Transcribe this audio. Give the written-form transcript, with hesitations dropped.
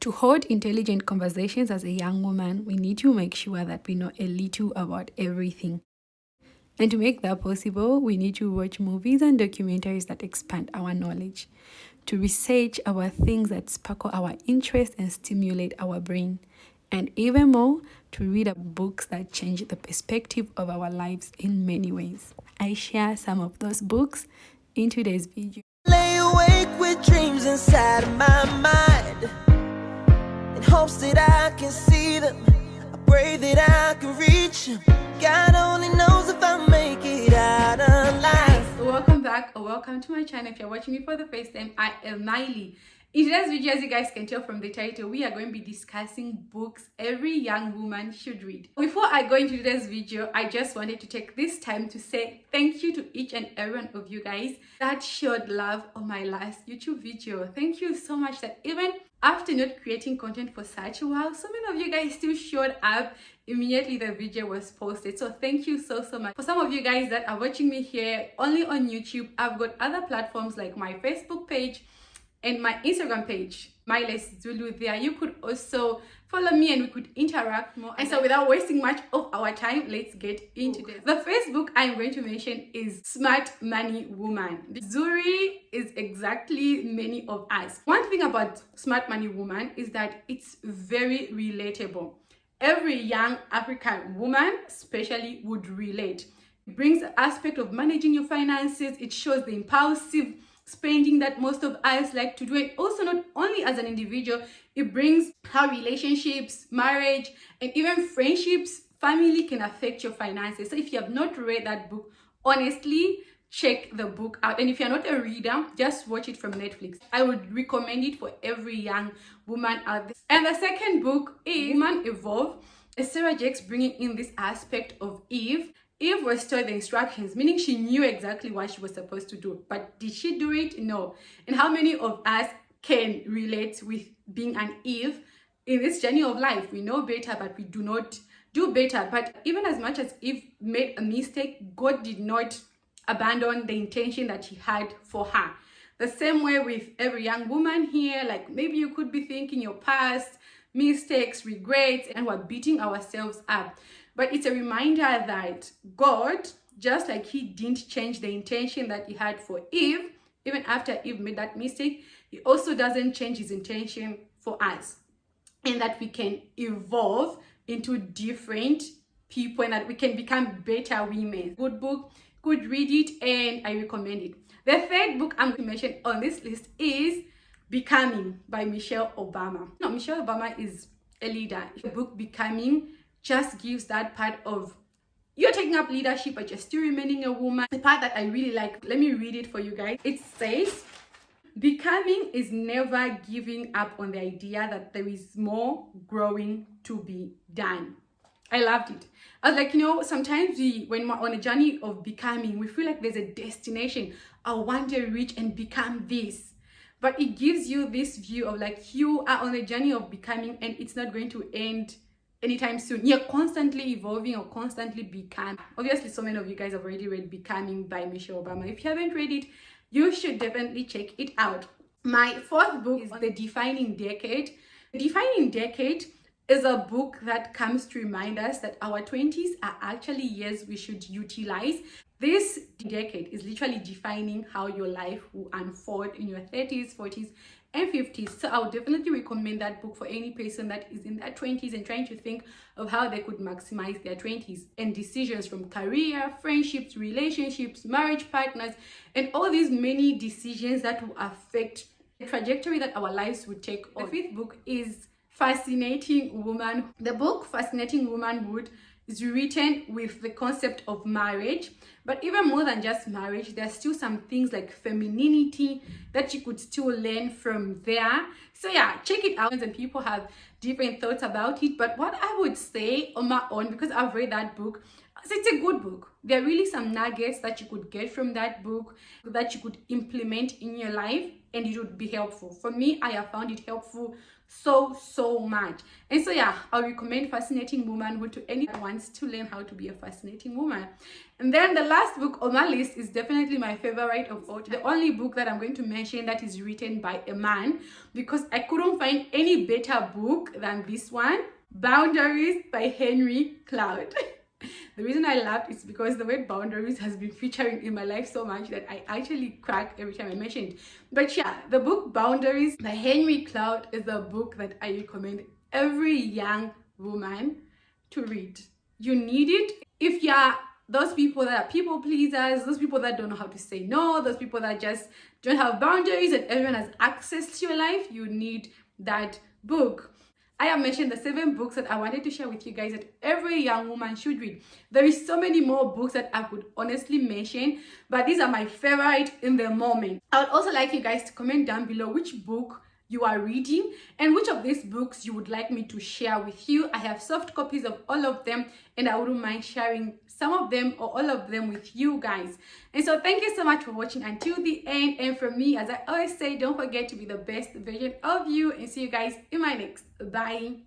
To hold intelligent conversations as a young woman, we need to make sure that we know a little about everything. And to make that possible, we need to watch movies and documentaries that expand our knowledge, to research our things that sparkle our interest and stimulate our brain, and even more, to read books that change the perspective of our lives in many ways. I share some of those books in today's video. Lay awake with dreams inside of my mind, in hopes that I can see them. I pray that I can reach them. God only knows if I make it out alive. Welcome back or welcome to my channel. If you're watching me for the first time, I am Miley. In today's video, as you guys can tell from the title, we are going to be discussing books every young woman should read. Before I go into today's video, I just wanted to take this time to say thank you to each and every one of you guys that showed love on my last YouTube video. Thank you so much that even after not creating content for such a while, so many of you guys still showed up immediately the video was posted. So thank you so much. For some of you guys that are watching me here only on YouTube, I've got other platforms like my Facebook page and my Instagram page, Miley Zulu. There you could also follow me and we could interact more. And so without wasting much of our time, let's get into this. The first book I'm going to mention is Smart Money Woman. Zuri is exactly many of us. One thing about Smart Money Woman is that it's very relatable. Every young African woman especially would relate. It brings the aspect of managing your finances. It shows the impulsive spending that most of us like to do, and also not only as an individual, it brings how relationships, marriage, and even friendships, family can affect your finances. So if you have not read that book, honestly, check the book out. And if you're not a reader, just watch it from Netflix. I would recommend it for every young woman out there. And the second book is Woman Evolve. Sarah Jakes bringing in this aspect of Eve. Eve was told the instructions, meaning she knew exactly what she was supposed to do. But did she do it? No. And how many of us can relate with being an Eve in this journey of life? We know better, but we do not do better. But even as much as Eve made a mistake, God did not abandon the intention that he had for her. The same way with every young woman here, like maybe you could be thinking your past, mistakes, regrets, and we're beating ourselves up. But it's a reminder that God, just like he didn't change the intention that he had for Eve, even after Eve made that mistake, he also doesn't change his intention for us. And that we can evolve into different people and that we can become better women. Good book, could read it, and I recommend it. The third book I'm going to mention on this list is Becoming by Michelle Obama. No, Michelle Obama is a leader. The book Becoming just gives that part of you're taking up leadership but you're still remaining a woman. The part that I really like, let me read it for you guys. It says, becoming is never giving up on the idea that there is more growing to be done. I loved it. I was like, sometimes when we're on a journey of becoming, we feel like there's a destination. I want to reach and become this. But it gives you this view of like you are on a journey of becoming and it's not going to end anytime soon. You're constantly evolving or constantly becoming. Obviously, so many of you guys have already read Becoming by Michelle Obama. If you haven't read it, you should definitely check it out. My fourth book is The Defining Decade. The Defining Decade is a book that comes to remind us that our 20s are actually years we should utilize. This decade is literally defining how your life will unfold in your 30s, 40s, and 50s. So I would definitely recommend that book for any person that is in their 20s and trying to think of how they could maximize their 20s and decisions from career, friendships, relationships, marriage partners, and all these many decisions that will affect the trajectory that our lives would take on. The fifth book is Fascinating Woman. The book Fascinating Womanhood is written with the concept of marriage, but even more than just marriage, there's still some things like femininity that you could still learn from there. So yeah, check it out. And people have different thoughts about it, but what I would say on my own, because I've read that book, it's a good book. There are really some nuggets that you could get from that book that you could implement in your life, and it would be helpful. For me, I have found it helpful so much. And so yeah, I'll recommend Fascinating Womanhood to anyone who wants to learn how to be a fascinating woman. And then the last book on my list is definitely my favorite of all, the only book that I'm going to mention that is written by a man, because I couldn't find any better book than this one, Boundaries by Henry Cloud. The reason I laughed is because the word boundaries has been featuring in my life so much that I actually crack every time I mention it. But yeah, the book Boundaries by Henry Cloud is a book that I recommend every young woman to read. You need it if you're those people that are people pleasers, those people that don't know how to say no, those people that just don't have boundaries and everyone has access to your life. You need that book. I have mentioned the 7 books that I wanted to share with you guys that every young woman should read. There is so many more books that I could honestly mention, but these are my favorite in the moment. I would also like you guys to comment down below which book you are reading and which of these books you would like me to share with you. I have soft copies of all of them, and I wouldn't mind sharing some of them or all of them with you guys. And so thank you so much for watching until the end. And from me, as I always say, don't forget to be the best version of you, and see you guys in my next. Bye.